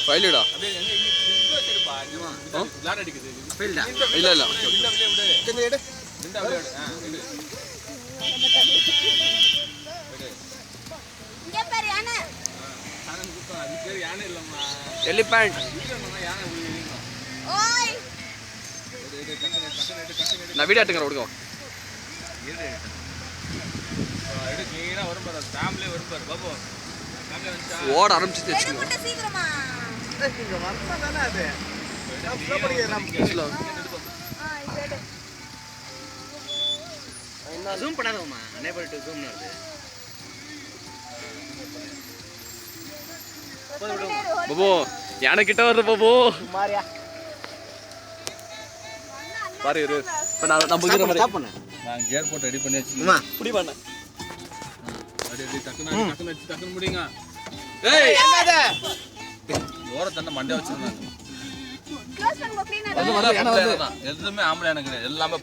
ஃபைல்டா இல்ல இல்ல எலிபென்ட் நான் வீடியோ எடுத்துக்கிறேன் கொடுங்க ஓட ஆரம்பிச்சு ஜூம் பண்ணாதம்மா enable to zoom னு வருது பாபு யானை கிட்ட வருது பாபு மாரியா பாரு இரு இப்ப நான் புகிற மாதிரி ஸ்டாப் பண்ணு நான் கியர் போட்டு ரெடி பண்ணி அம்மா வச்சிருக்கேன் புடி பண்ண அடி டக்குன்னு முடிங்க ஏய் எங்கடா ஓர தண்ணி மண்டை வச்சிருந்தாங்க க்ளோஸ் பண்ணுங்க க்ளீனா எதுவுமே ஆம்பளை எனக்கு எல்லாமே